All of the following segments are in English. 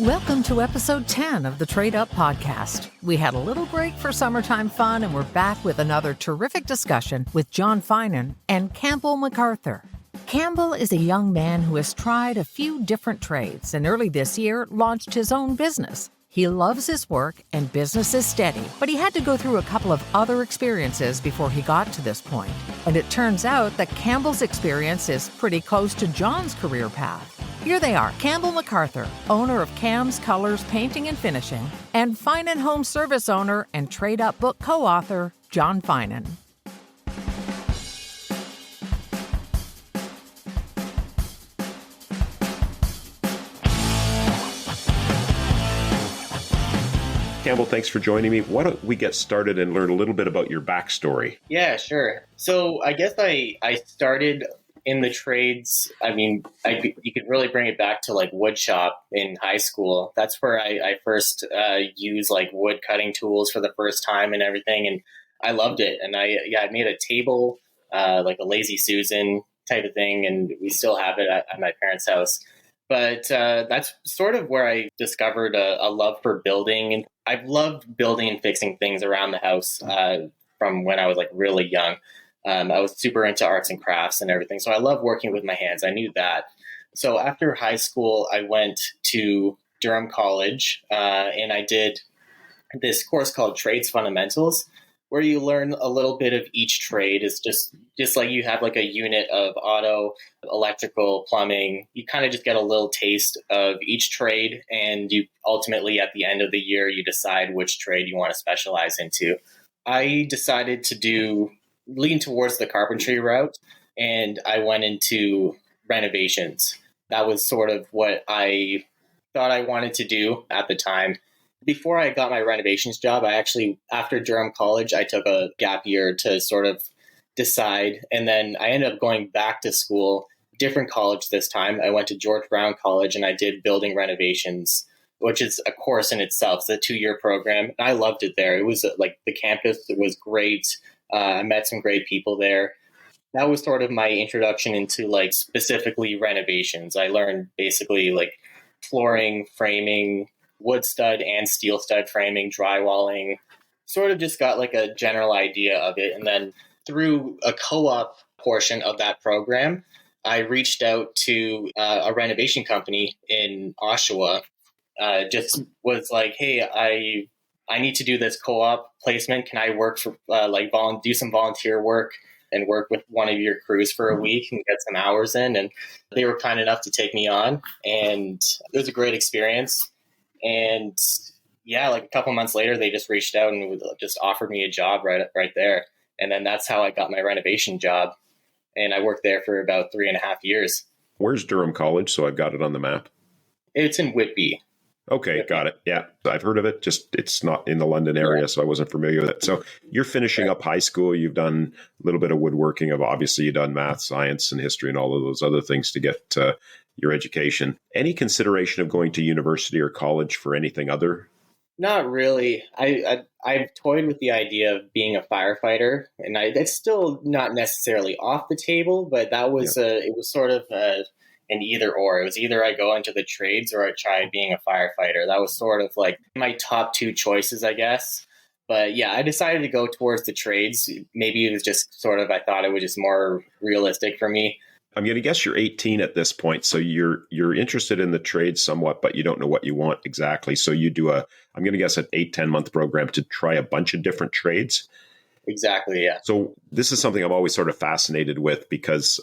Welcome to episode 10 of the Trade Up podcast. We had a little break for summertime fun, and we're back with another terrific discussion with John Finan and Campbell MacArthur. Campbell is a young man who has tried a few different trades and early this year launched his own business. He loves his work and business is steady, but he had to go through a couple of other experiences before he got to this point. And it turns out that Campbell's experience is pretty close to John's career path. Here they are, Campbell MacArthur, owner of Cam's Colors Painting and Finishing, and Finan Home Service owner and Trade Up book co-author, John Finan. Campbell, thanks for joining me. Why don't we get started and learn a little bit about your backstory? Yeah, sure. So I guess I started in the trades. I mean, you could really bring it back to like wood shop in high school. That's where I first used like wood cutting tools for the first time and everything. And I loved it. And I made a table, like a Lazy Susan type of thing. And we still have it at my parents' house. But that's sort of where I discovered a love for building. And I've loved building and fixing things around the house from when I was like really young. I was super into arts and crafts and everything. So I love working with my hands. I knew that. So after high school, I went to Durham College and I did this course called Trades Fundamentals, where you learn a little bit of each trade. It's just like you have like a unit of auto, electrical, plumbing. You kind of just get a little taste of each trade. And you ultimately, at the end of the year, you decide which trade you want to specialize into. I decided to lean towards the carpentry route, and I went into renovations. That was sort of what I thought I wanted to do at the time. Before I got my renovations job, after Durham College, I took a gap year to sort of decide. And then I ended up going back to school, different college this time. I went to George Brown College and I did building renovations, which is a course in itself. It's a 2-year program. I loved it there. It was like the campus was great. I met some great people there. That was sort of my introduction into like specifically renovations. I learned basically like flooring, framing, wood stud and steel stud framing, drywalling, sort of just got like a general idea of it. And then through a co-op portion of that program, I reached out to a renovation company in Oshawa. Just was like, hey, I need to do this co-op placement. Can I work for do some volunteer work and work with one of your crews for a week and get some hours in? And they were kind enough to take me on, and it was a great experience. And yeah, like a couple months later, they just reached out and just offered me a job right there. And then that's how I got my renovation job. And I worked there for about 3.5 years. Where's Durham College? So I've got it on the map. It's in Whitby. Okay, got it. Yeah, I've heard of it. Just it's not in the London area, so I wasn't familiar with it. So you're finishing up high school. You've done a little bit of woodworking. Obviously, you've done math, science, and history, and all of those other things to get your education. Any consideration of going to university or college for anything other? Not really. I've toyed with the idea of being a firefighter, and it's still not necessarily off the table, but that was it was sort of an either or. It was either I go into the trades or I try being a firefighter. That was sort of like my top 2 choices, I guess. But yeah, I decided to go towards the trades. Maybe it was just sort of, I thought it was just more realistic for me. I'm going to guess you're 18 at this point. So you're interested in the trades somewhat, but you don't know what you want exactly. So you do I'm going to guess an 8-10 month program to try a bunch of different trades. Exactly, yeah. So this is something I'm always sort of fascinated with because,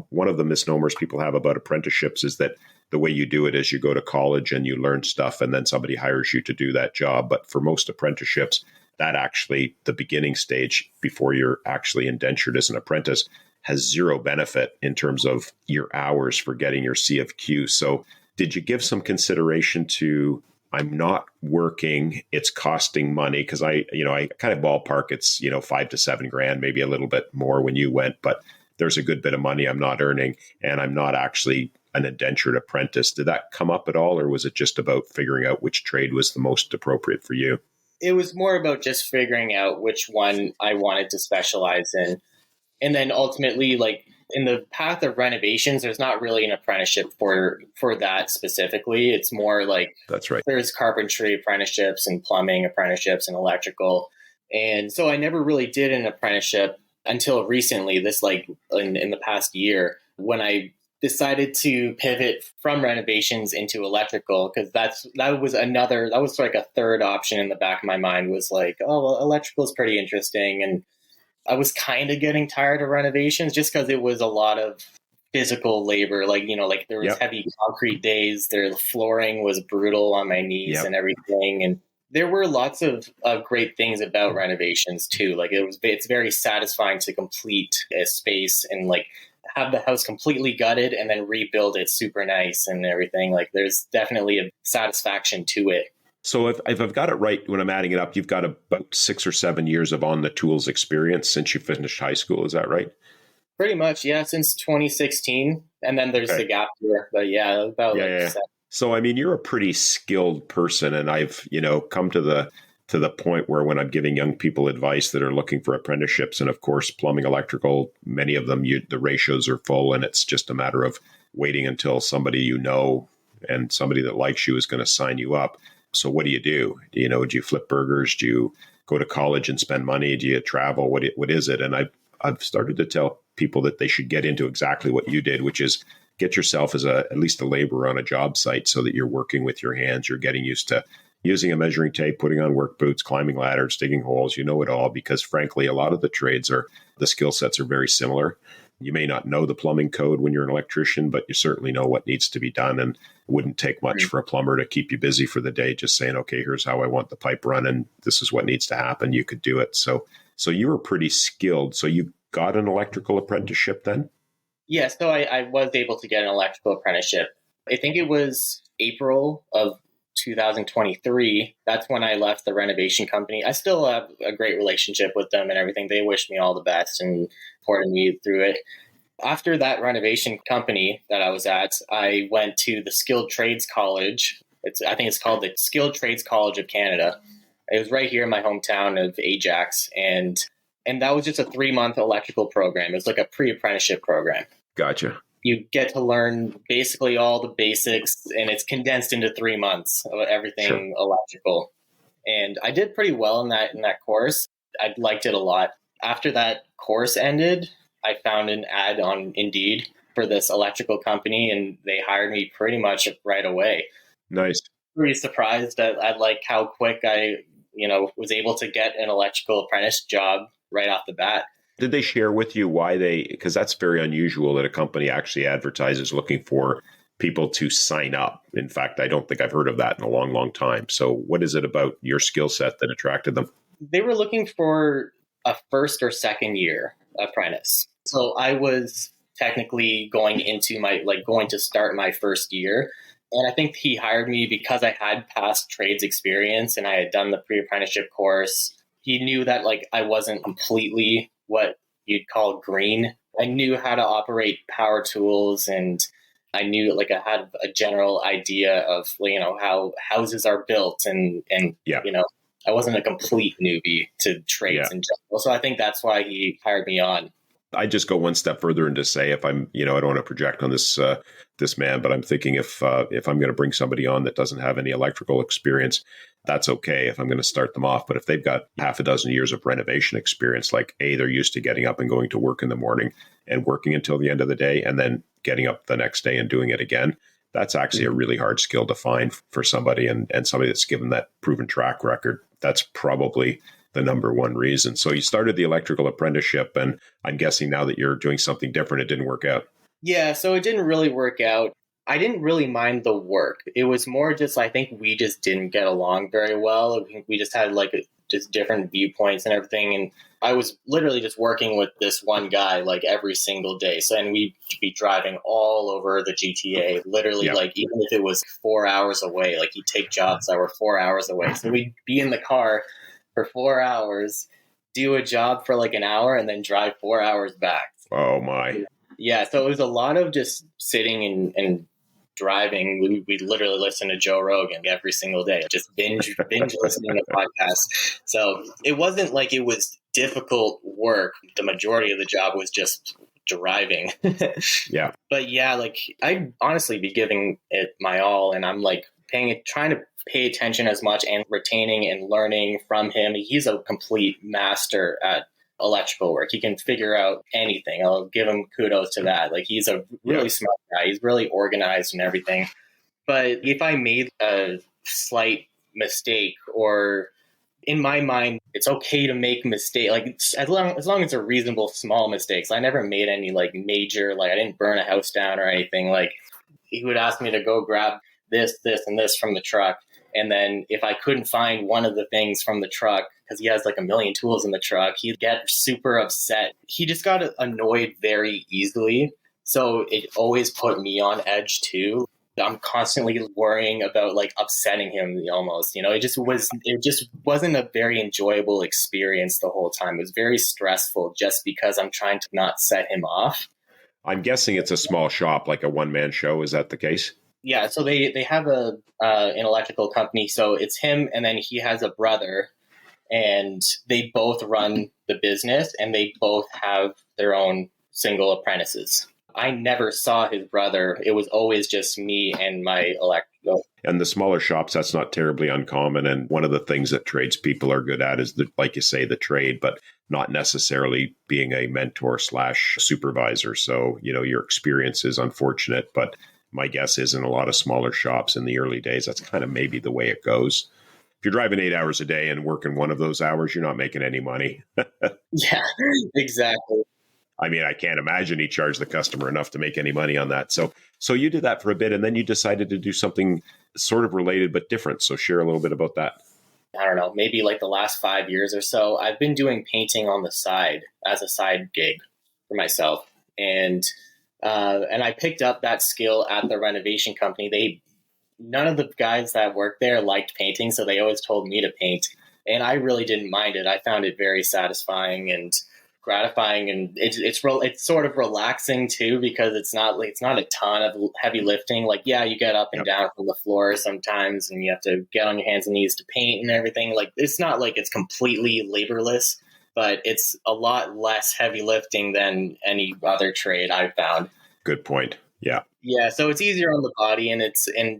one of the misnomers people have about apprenticeships is that the way you do it is you go to college and you learn stuff and then somebody hires you to do that job. But for most apprenticeships, that actually, the beginning stage before you're actually indentured as an apprentice, has zero benefit in terms of your hours for getting your C of Q. So did you give some consideration to, I'm not working, it's costing money? Because I kind of ballpark it's, $5 to $7 grand, maybe a little bit more when you went, but there's a good bit of money I'm not earning and I'm not actually an indentured apprentice. Did that come up at all, or was it just about figuring out which trade was the most appropriate for you? It was more about just figuring out which one I wanted to specialize in. And then ultimately, like In the path of renovations, there's not really an apprenticeship for that specifically. It's more like That's right. there's carpentry apprenticeships and plumbing apprenticeships and electrical. And so I never really did an apprenticeship until recently, this like in the past year, when I decided to pivot from renovations into electrical, because that was like a third option in the back of my mind, was like, oh, well, electrical is pretty interesting. And I was kind of getting tired of renovations just because it was a lot of physical labor. Like, like there was heavy concrete days, the flooring was brutal on my knees and everything. And there were lots of great things about renovations too. Like it's very satisfying to complete a space and like have the house completely gutted and then rebuild it super nice and everything. Like there's definitely a satisfaction to it. So if I've got it right, when I'm adding it up, you've got about 6 or 7 years of on the tools experience since you finished high school. Is that right? Pretty much, yeah, since 2016. And then there's the gap year. But yeah, about So, I mean, you're a pretty skilled person, and I've, come to the point where when I'm giving young people advice that are looking for apprenticeships, and of course, plumbing, electrical, many of them, the ratios are full, and it's just a matter of waiting until somebody and somebody that likes you is going to sign you up. So what do? Do you flip burgers? Do you go to college and spend money? Do you travel? What is it? And I've started to tell people that they should get into exactly what you did, which is get yourself as at least a laborer on a job site so that you're working with your hands. You're getting used to using a measuring tape, putting on work boots, climbing ladders, digging holes. You know it all, because frankly, a lot of the the skill sets are very similar. You may not know the plumbing code when you're an electrician, but you certainly know what needs to be done. And it wouldn't take much for a plumber to keep you busy for the day, just saying, okay, here's how I want the pipe run, and this is what needs to happen. You could do it. So you were pretty skilled. So you got an electrical apprenticeship then? Yeah, so I was able to get an electrical apprenticeship. I think it was April of 2023. That's when I left the renovation company. I still have a great relationship with them and everything. They wished me all the best and supported me through it. After that renovation company that I was at, I went to the Skilled Trades College. I think it's called the Skilled Trades College of Canada. It was right here in my hometown of Ajax. And that was just a 3-month electrical program. It's like a pre-apprenticeship program. Gotcha. You get to learn basically all the basics, and it's condensed into 3 months of everything electrical. And I did pretty well in that course. I liked it a lot. After that course ended, I found an ad on Indeed for this electrical company, and they hired me pretty much right away. Nice. Pretty surprised at like how quick I, was able to get an electrical apprentice job right off the bat. Did they share with you why because that's very unusual that a company actually advertises looking for people to sign up. In fact, I don't think I've heard of that in a long, long time. So what is it about your skill set that attracted them? They were looking for a first or second year apprentice. So I was technically going to start my first year. And I think he hired me because I had past trades experience and I had done the pre-apprenticeship course. He knew that I wasn't completely what you'd call green. I knew how to operate power tools, and I knew I had a general idea of how houses are built, and I wasn't a complete newbie to trades in general. So I think that's why he hired me on. I just go one step further and just say, if I'm, I don't want to project on this man, but I'm thinking if I'm going to bring somebody on that doesn't have any electrical experience, that's okay if I'm going to start them off. But if they've got half a dozen years of renovation experience, they're used to getting up and going to work in the morning and working until the end of the day, and then getting up the next day and doing it again. That's actually a really hard skill to find for somebody, and somebody that's given that proven track record. That's probably the number one reason. So you started the electrical apprenticeship, and I'm guessing now that you're doing something different, it didn't work out. Yeah, so it didn't really work out. I didn't really mind the work. It was more just, I think we just didn't get along very well. We just had just different viewpoints and everything. And I was literally just working with this one guy every single day. So, and we'd be driving all over the GTA, literally even if it was 4 hours away, he'd take jobs that were 4 hours away. So we'd be in the car for 4 hours, do a job for an hour, and then drive 4 hours back. Oh my. Yeah. So it was a lot of just sitting and driving. We literally listen to Joe Rogan every single day, just binge listening to podcasts. So it wasn't it was difficult work. The majority of the job was just driving. Yeah. But yeah, like I'd honestly be giving it my all, and I'm like trying to pay attention as much and retaining and learning from him. He's a complete master at electrical work. He can figure out anything. I'll give him kudos to that. Like he's a really smart guy. He's really organized and everything. But if I made a slight mistake, or in my mind, it's okay to make mistake. Like as long as they're reasonable small mistakes. I never made any like major, like I didn't burn a house down or anything. Like he would ask me to go grab this, and this from the truck. And then if I couldn't find one of the things from the truck, because he has like a million tools in the truck, he'd get super upset. He just got annoyed very easily. So it always put me on edge too. I'm constantly worrying about like upsetting him almost, it just wasn't a very enjoyable experience the whole time. It was very stressful just because I'm trying to not set him off. I'm guessing it's a small shop, like a one-man show. Is that the case? Yeah. So they have an electrical company. So it's him, and then he has a brother, and they both run the business, and they both have their own single apprentices. I never saw his brother. It was always just me and my electrical. And the smaller shops, that's not terribly uncommon. And one of the things that tradespeople are good at is, like you say, the trade, but not necessarily being a mentor / supervisor. So, your experience is unfortunate, but my guess is in a lot of smaller shops in the early days, that's kind of maybe the way it goes. If you're driving 8 hours a day and working one of those hours, you're not making any money. Yeah, exactly. I mean, I can't imagine he charged the customer enough to make any money on that. So you did that for a bit, and then you decided to do something sort of related but different. So share a little bit about that. I don't know, maybe like the last 5 years or so, I've been doing painting on the side as a side gig for myself. And I picked up that skill at the renovation company. None of the guys that worked there liked painting, so they always told me to paint. And I really didn't mind it. I found it very satisfying and gratifying, and it's sort of relaxing too, because it's not a ton of heavy lifting. Like, yeah, you get up and down from the floor sometimes, and you have to get on your hands and knees to paint and everything. Like, it's not like it's completely laborless, but it's a lot less heavy lifting than any other trade I've found. Good point. Yeah. Yeah. So it's easier on the body, and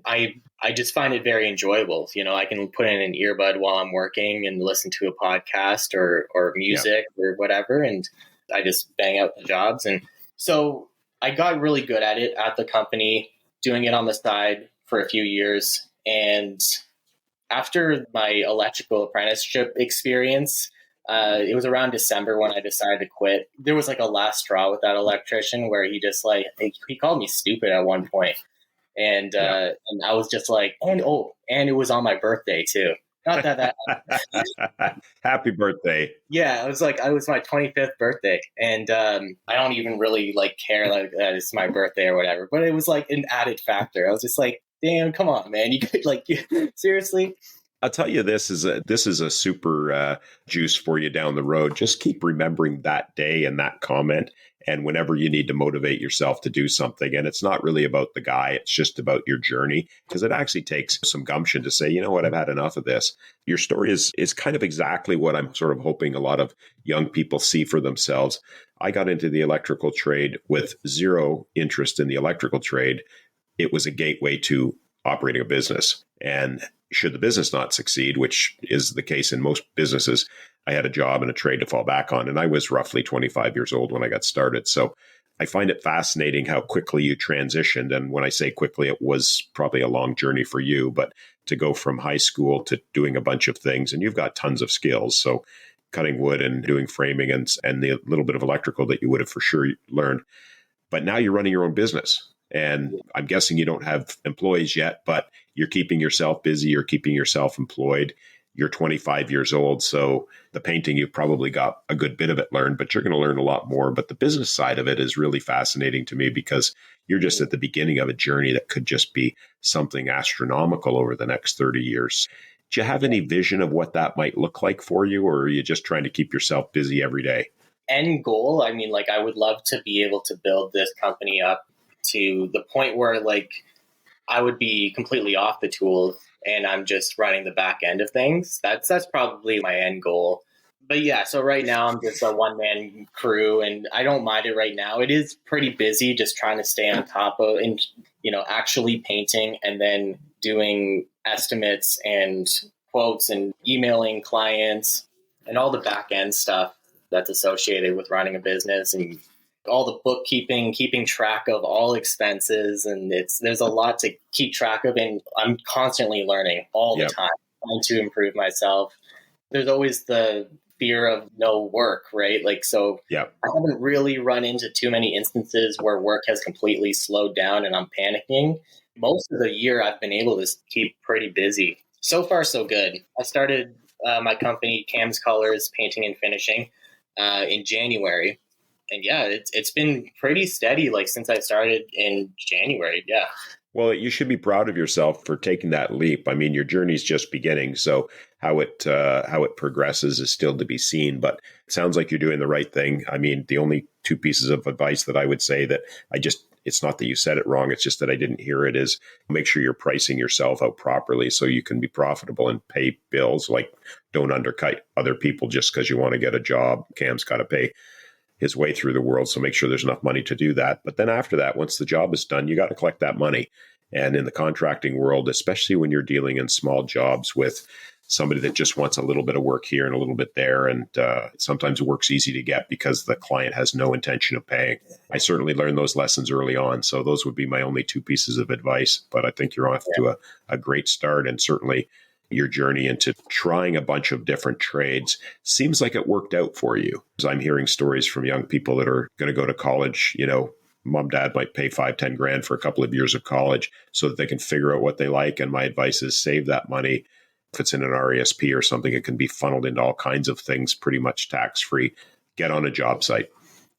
I just find it very enjoyable. I can put in an earbud while I'm working and listen to a podcast or music or whatever. And I just bang out the jobs. And so I got really good at it at the company, doing it on the side for a few years. And after my electrical apprenticeship experience, it was around December when I decided to quit. There was like a last straw with that electrician where he just he called me stupid at one point. And I was just like, and it was on my birthday too. Not that Happy birthday. Yeah, it was my 25th birthday. And I don't even really care that it's my birthday or whatever, but it was like an added factor. I was just like, damn, come on, man. You could seriously? I'll tell you, this is a super juice for you down the road. Just keep remembering that day and that comment. And whenever you need to motivate yourself to do something, and it's not really about the guy, it's just about your journey, because it actually takes some gumption to say, you know what, I've had enough of this. Your story is kind of exactly what I'm sort of hoping a lot of young people see for themselves. I got into the electrical trade with zero interest in the electrical trade. It was a gateway to operating a business. And should the business not succeed, which is the case in most businesses, I had a job and a trade to fall back on. And I was roughly 25 years old when I got started. So I find it fascinating how quickly you transitioned. And when I say quickly, it was probably a long journey for you, but to go from high school to doing a bunch of things, and you've got tons of skills. So cutting wood and doing framing and the little bit of electrical that you would have for sure learned. But now you're running your own business. And I'm guessing you don't have employees yet, but you're keeping yourself busy. You're keeping yourself employed. You're 25 years old. So the painting, you've probably got a good bit of it learned, but you're going to learn a lot more. But the business side of it is really fascinating to me, because you're just at the beginning of a journey that could just be something astronomical over the next 30 years. Do you have any vision of what that might look like for you, or are you just trying to keep yourself busy every day? End goal, I mean, I would love to be able to build this company up to the point where I would be completely off the tools and I'm just running the back end of things. That's probably my end goal. But yeah, so right now I'm just a one-man crew, and I don't mind it right now. It is pretty busy just trying to stay on top of, and actually painting and then doing estimates and quotes and emailing clients and all the back end stuff that's associated with running a business, and all the bookkeeping, keeping track of all expenses, and there's a lot to keep track of, and I'm constantly learning all the time, trying to improve myself. There's always the fear of no work, right? I haven't really run into too many instances where work has completely slowed down and I'm panicking. Most of the year I've been able to keep pretty busy. So far, so good. I started my company, Cam's Colors Painting and Finishing, in January. And yeah, it's been pretty steady since I started in January. Yeah. Well, you should be proud of yourself for taking that leap. I mean, your journey's just beginning, so how it progresses is still to be seen. But it sounds like you're doing the right thing. I mean, the only two pieces of advice that I would say that it's not that you said it wrong, it's just that I didn't hear it, is make sure you're pricing yourself out properly so you can be profitable and pay bills. Don't undercut other people just because you want to get a job. Cam's got to pay his way through the world. So make sure there's enough money to do that. But then after that, once the job is done, you got to collect that money. And in the contracting world, especially when you're dealing in small jobs with somebody that just wants a little bit of work here and a little bit there, and sometimes work's easy to get because the client has no intention of paying. I certainly learned those lessons early on. So those would be my only two pieces of advice. But I think you're off to a great start, and certainly your journey into trying a bunch of different trades seems like it worked out for you. As I'm hearing stories from young people that are going to go to college, mom, dad might pay $5-10 grand for a couple of years of college so that they can figure out what they like. And my advice is save that money. If it's in an RESP or something, it can be funneled into all kinds of things, pretty much tax-free. Get on a job site,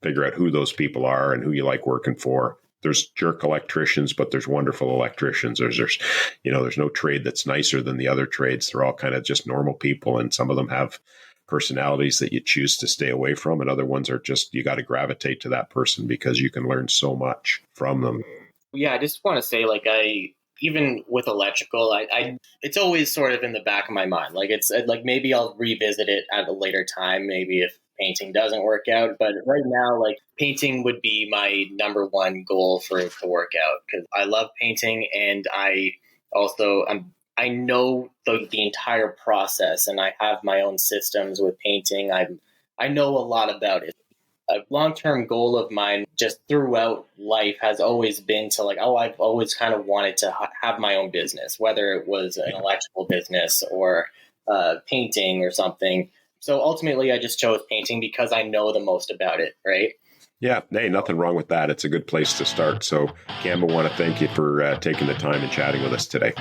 figure out who those people are and who you like working for. There's jerk electricians, but there's wonderful electricians. There's no trade that's nicer than the other trades. They're all kind of just normal people. And some of them have personalities that you choose to stay away from. And other ones are just, you got to gravitate to that person because you can learn so much from them. Yeah. I just want to say, even with electrical, it's always sort of in the back of my mind. It's maybe I'll revisit it at a later time, maybe if painting doesn't work out. But right now, painting would be my number one goal to work out, because I love painting, and I know the entire process, and I have my own systems with painting. I know a lot about it. A long-term goal of mine just throughout life has always been to I've always kind of wanted to have my own business, whether it was an electrical business or painting or something. So ultimately I just chose painting because I know the most about it, right? Yeah, hey, nothing wrong with that. It's a good place to start. So Campbell, I want to thank you for taking the time and chatting with us today.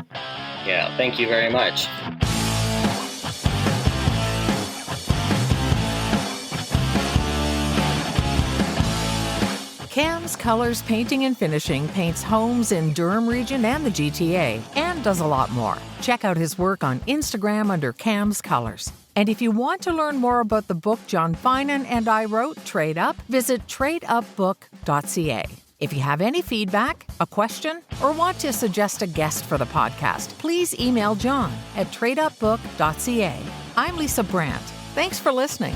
Yeah, thank you very much. Cam's Colors Painting and Finishing paints homes in Durham region and the GTA, and does a lot more. Check out his work on Instagram under Cam's Colors. And if you want to learn more about the book John Finan and I wrote, Trade Up, visit tradeupbook.ca. If you have any feedback, a question, or want to suggest a guest for the podcast, please email John at tradeupbook.ca. I'm Lisa Brandt. Thanks for listening.